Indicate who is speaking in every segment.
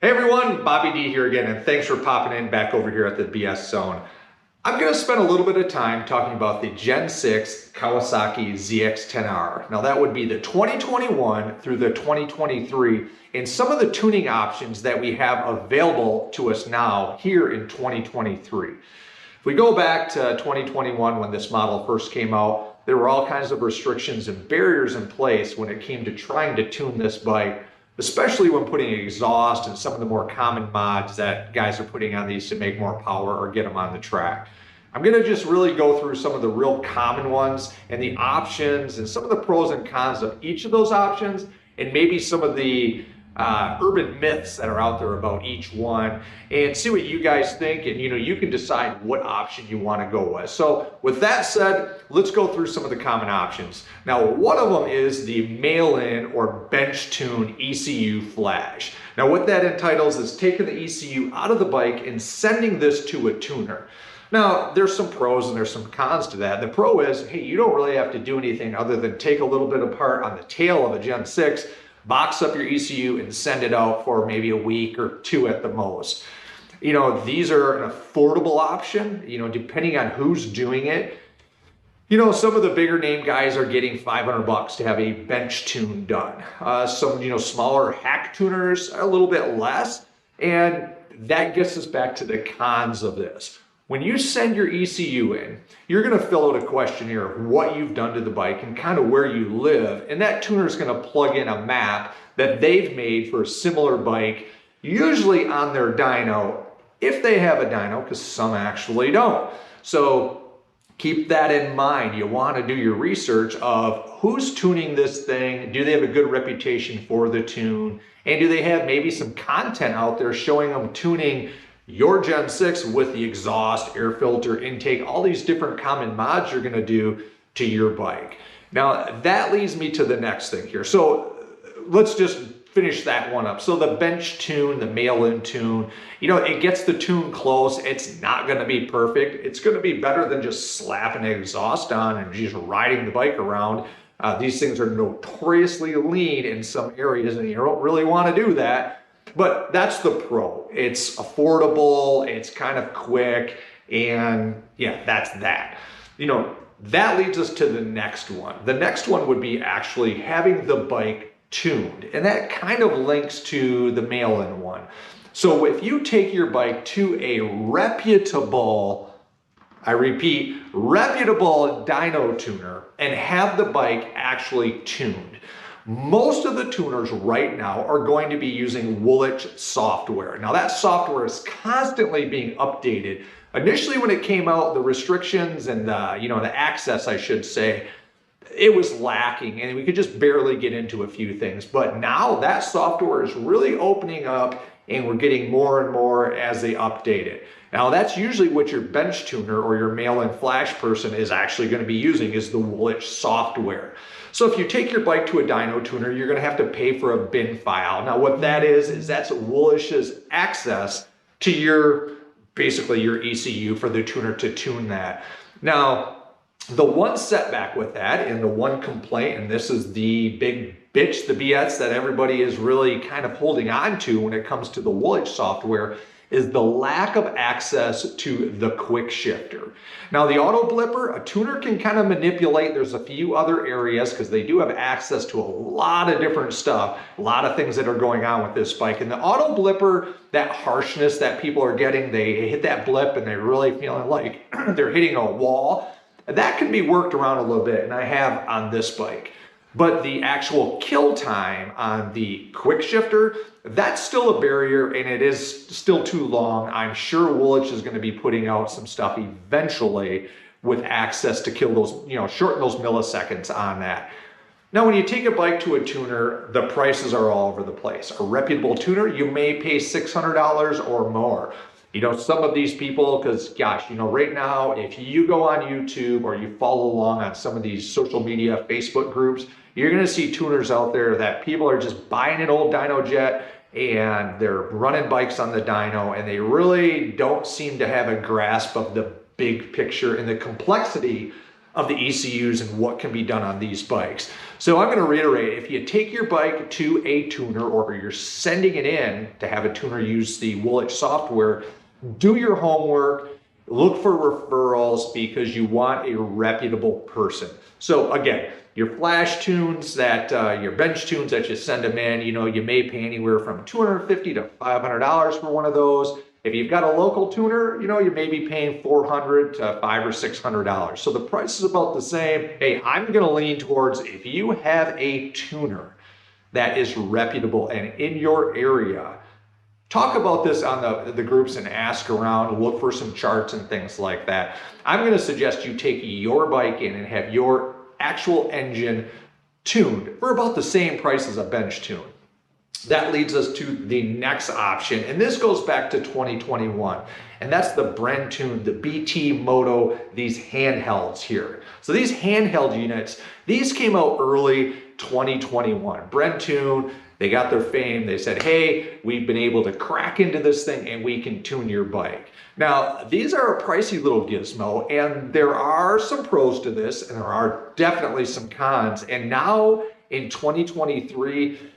Speaker 1: Hey everyone, Bobby D here again, and thanks for popping in back over here at the BS Zone. I'm going to spend a little bit of time talking about the Gen 6 Kawasaki ZX10R. Now that would be the 2021 through the 2023 and some of the tuning options that we have available to us now here in 2023. If we go back to 2021 when this model first came out, there were all kinds of restrictions and barriers in place when it came to trying to tune this bike, especially when putting exhaust and some of the more common mods that guys are putting on these to make more power or get them on the track. I'm going to just really go through some of the real common ones and the options and some of the pros and cons of each of those options, and maybe some of the urban myths that are out there about each one, and see what you guys think, and you can decide what option you want to go with. So with that said, let's go through some of the common options. Now, one of them is the mail-in or bench tune ECU Flash. Now what that entitles is taking the ECU out of the bike and sending this to a tuner. Now, there's some pros and there's some cons to that. The pro is, hey, you don't really have to do anything other than take a little bit apart on the tail of a Gen 6, box up your ECU and send it out for maybe a week or two at the most. These are an affordable option, depending on who's doing it. Some of the bigger name guys are getting $500 to have a bench tune done. Some, smaller hack tuners are a little bit less. And that gets us back to the cons of this. When you send your ECU in, you're going to fill out a questionnaire of what you've done to the bike and kind of where you live. And that tuner is going to plug in a map that they've made for a similar bike, usually on their dyno, if they have a dyno, because some actually don't. So keep that in mind. You want to do your research of who's tuning this thing. Do they have a good reputation for the tune? And do they have maybe some content out there showing them tuning your Gen 6 with the exhaust, air filter, intake, all these different common mods you're going to do to your bike. Now that leads me to the next thing here. So let's just finish that one up. So the bench tune, the mail-in tune, it gets the tune close. It's not going to be perfect. It's going to be better than just slapping an exhaust on and just riding the bike around. These things are notoriously lean in some areas and you don't really want to do that. But that's the pro. It's affordable, it's kind of quick, and yeah, that's that. That leads us to the next one. The next one would be actually having the bike tuned, and that kind of links to the mail-in one. So if you take your bike to a reputable, I repeat, reputable dyno tuner and have the bike actually tuned, most of the tuners right now are going to be using Woolwich software. Now that software is constantly being updated. Initially when it came out, the restrictions and the access, I should say, it was lacking and we could just barely get into a few things. But now that software is really opening up and we're getting more and more as they update it. Now that's usually what your bench tuner or your mail-in flash person is actually going to be using, is the Woolwich software. So if you take your bike to a dyno tuner, you're going to have to pay for a bin file. Now what that is that's Woolwich's access to basically your ECU for the tuner to tune that. Now the one setback with that and the one complaint, and this is the big bitch, the BS that everybody is really kind of holding on to when it comes to the Woolwich software, is the lack of access to the quick shifter. Now the auto blipper, a tuner can kind of manipulate. There's a few other areas because they do have access to a lot of different stuff, a lot of things that are going on with this bike. And the auto blipper, that harshness that people are getting, they hit that blip and they're really feeling like they're hitting a wall. That can be worked around a little bit, and I have on this bike. But the actual kill time on the quick shifter, that's still a barrier and it is still too long. I'm sure Woolwich is going to be putting out some stuff eventually with access to kill those, shorten those milliseconds on that. Now, when you take a bike to a tuner, the prices are all over the place. A reputable tuner, you may pay $600 or more. Some of these people, because gosh, right now, if you go on YouTube or you follow along on some of these social media, Facebook groups, you're going to see tuners out there that people are just buying an old dyno jet and they're running bikes on the dyno and they really don't seem to have a grasp of the big picture and the complexity of the ECUs and what can be done on these bikes. So I'm going to reiterate, if you take your bike to a tuner or you're sending it in to have a tuner use the Woolwich software, do your homework, look for referrals because you want a reputable person. So again, your flash tunes that, your bench tunes that you send them in, you know, you may pay anywhere from $250 to $500 for one of those. If you've got a local tuner, you know, you may be paying $400 to $500 or $600. So the price is about the same. Hey, I'm going to lean towards if you have a tuner that is reputable and in your area, talk about this on the groups and ask around, look for some charts and things like that. I'm going to suggest you take your bike in and have your actual engine tuned for about the same price as a bench tune. That leads us to the next option, and this goes back to 2021, and that's the Bren tune, the BT Moto, these handhelds here. So these handheld units, these came out early 2021. Bren tune, they got their fame. They said, hey, we've been able to crack into this thing and we can tune your bike. Now, these are a pricey little gizmo, and there are some pros to this, and there are definitely some cons. And now in 2023,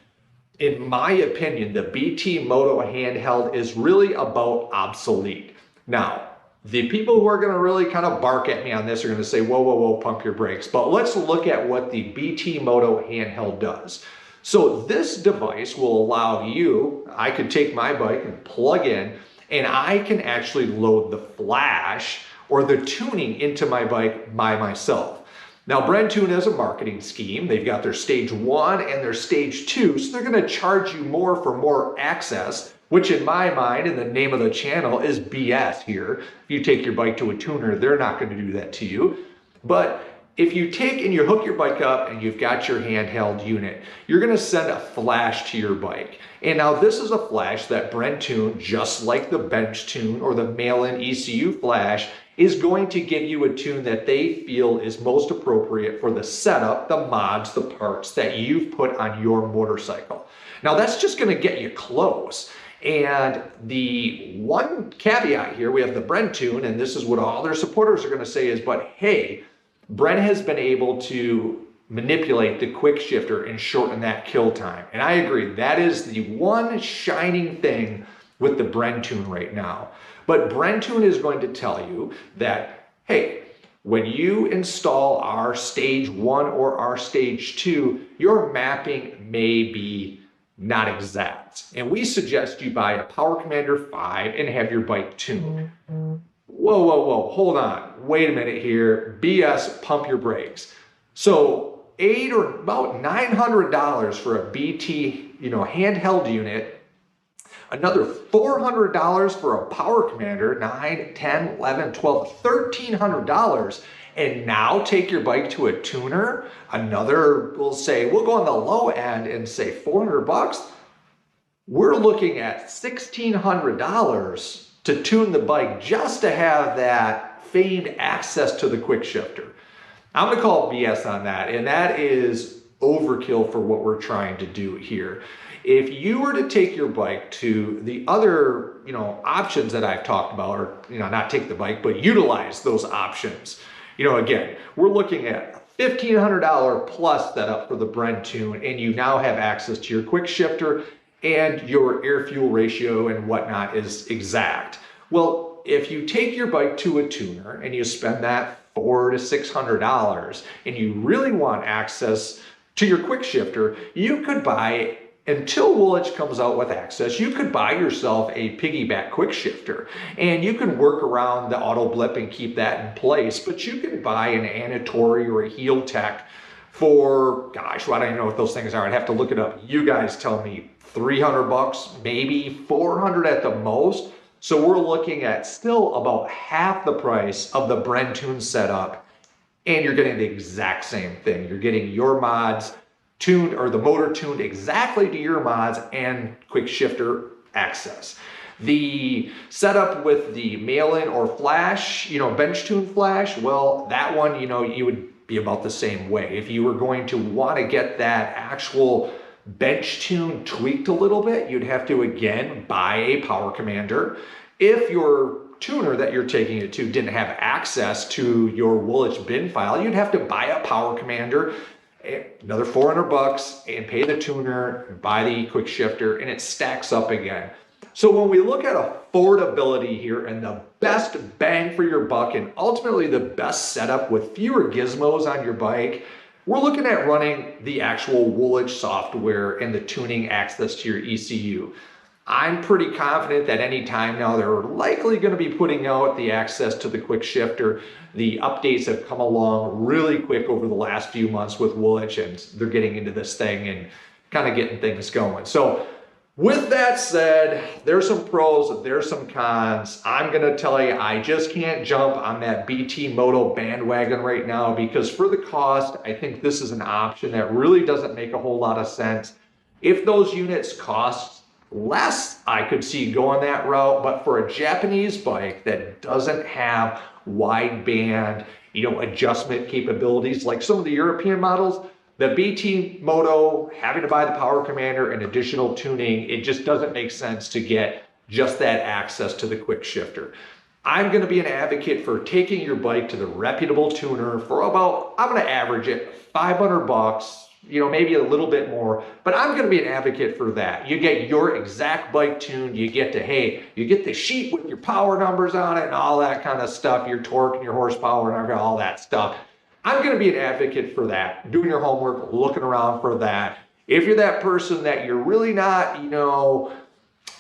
Speaker 1: in my opinion, the BT Moto handheld is really about obsolete. Now, the people who are going to really kind of bark at me on this are going to say, whoa, whoa, whoa, pump your brakes. But let's look at what the BT Moto handheld does. So this device will allow you, I could take my bike and plug in, and I can actually load the flash or the tuning into my bike by myself. Now, Bren Tune is a marketing scheme. They've got their stage 1 and their stage 2, so they're going to charge you more for more access, which in my mind, in the name of the channel, is BS here. If you take your bike to a tuner, they're not going to do that to you. But if you take and you hook your bike up and you've got your handheld unit, you're going to send a flash to your bike. And now this is a flash that Bren Tune, just like the bench tune or the mail-in ECU flash, is going to give you a tune that they feel is most appropriate for the setup, the mods, the parts that you've put on your motorcycle. Now that's just going to get you close. And the one caveat here, we have the Bren Tune, and this is what all their supporters are going to say is, but hey, Bren has been able to manipulate the quick shifter and shorten that kill time. And I agree, that is the one shining thing with the Bren Tune right now. But Bren Tune is going to tell you that, hey, when you install our stage 1 or our stage 2, your mapping may be not exact. And we suggest you buy a Power Commander 5 and have your bike tuned. Whoa, whoa, whoa, hold on. Wait a minute here. BS, pump your brakes. So $800 or about $900 for a BT, handheld unit. Another $400 for a Power Commander, $9, $10, $11, $12, $1,300. And now take your bike to a tuner. Another, we'll go on the low end and say $400. We're looking at $1,600 to tune the bike just to have that famed access to the quick shifter. I'm going to call BS on that, and that is overkill for what we're trying to do here. If you were to take your bike to the other, options that I've talked about, or, not take the bike, but utilize those options. Again, we're looking at $1,500 plus setup for the Bren Tune, and you now have access to your quick shifter and your air fuel ratio and whatnot is exact. Well, if you take your bike to a tuner and you spend that $400 to $600 and you really want access to your quick shifter, you could buy, until Woolwich comes out with access, you could buy yourself a piggyback quick shifter, and you can work around the auto blip and keep that in place. But you can buy an Anatori or a Heel Tech for, gosh, well, I don't even know what those things are. I'd have to look it up. You guys tell me. $300, maybe $400 at the most. So we're looking at still about half the price of the Bren Tune setup, and you're getting the exact same thing. You're getting your mods tuned, or the motor tuned exactly to your mods, and quick shifter access. The setup with the mail-in or flash, bench tune flash, well, that one, you would be about the same way. If you were going to want to get that actual bench tune tweaked a little bit, you'd have to again buy a Power Commander. If your tuner that you're taking it to didn't have access to your Woolwich bin file, you'd have to buy a power commander, another $400, and pay the tuner, buy the quick shifter, and it stacks up again. So when we look at affordability here and the best bang for your buck and ultimately the best setup with fewer gizmos on your bike, we're looking at running the actual Woolwich software and the tuning access to your ECU. I'm pretty confident that any time now they're likely going to be putting out the access to the quick shifter. The updates have come along really quick over the last few months with Woolwich, and they're getting into this thing and kind of getting things going. So with that said, there's some pros, there's some cons. I'm going to tell you, I just can't jump on that BT Moto bandwagon right now because for the cost, I think this is an option that really doesn't make a whole lot of sense. If those units cost less, I could see going that route, but for a Japanese bike that doesn't have wide band, adjustment capabilities like some of the European models, the BT Moto, having to buy the power commander and additional tuning, it just doesn't make sense to get just that access to the quick shifter. I'm going to be an advocate for taking your bike to the Reputable tuner for about, I'm going to average it $500, maybe a little bit more, but I'm going to be an advocate for that. You get your exact bike tuned, you get the sheet with your power numbers on it and all that kind of stuff, your torque and your horsepower and all that stuff. I'm going to be an advocate for that, doing your homework, looking around for that. If you're that person that you're really not,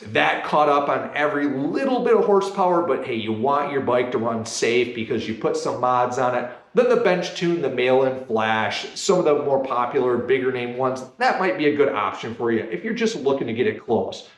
Speaker 1: that caught up on every little bit of horsepower, but hey, you want your bike to run safe because you put some mods on it, then the bench tune, the mail-in flash, some of the more popular, bigger name ones, that might be a good option for you if you're just looking to get it close.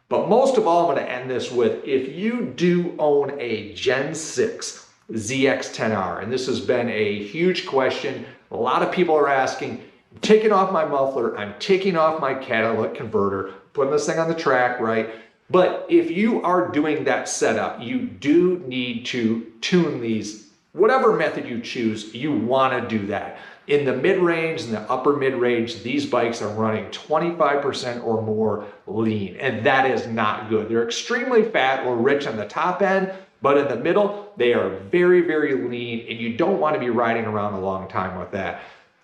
Speaker 1: But most of all, I'm going to end this with, if you do own a Gen 6 Zx10r, and this has been a huge question, a lot of people are asking, I'm taking off my muffler, I'm taking off my catalytic converter, putting this thing on the track, right? But if you are doing that setup, you do need to tune these. Whatever method you choose, you want to do that. In the mid-range and the upper mid-range, these bikes are running 25% or more lean, and that is not good. They're extremely fat or rich on the top end, but in the middle, they are very, very lean, and you don't want to be riding around a long time with that.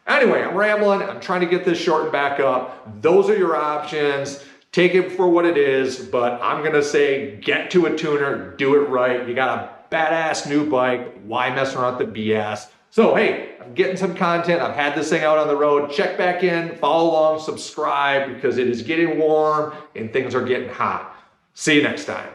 Speaker 1: Anyway, I'm rambling. I'm trying to get this shortened back up. Those are your options. Take it for what it is, but I'm going to say get to a tuner, do it right. You got a badass new bike. Why mess around with the BS? So, hey, I'm getting some content. I've had this thing out on the road. Check back in, follow along, subscribe, because it is getting warm and things are getting hot. See you next time.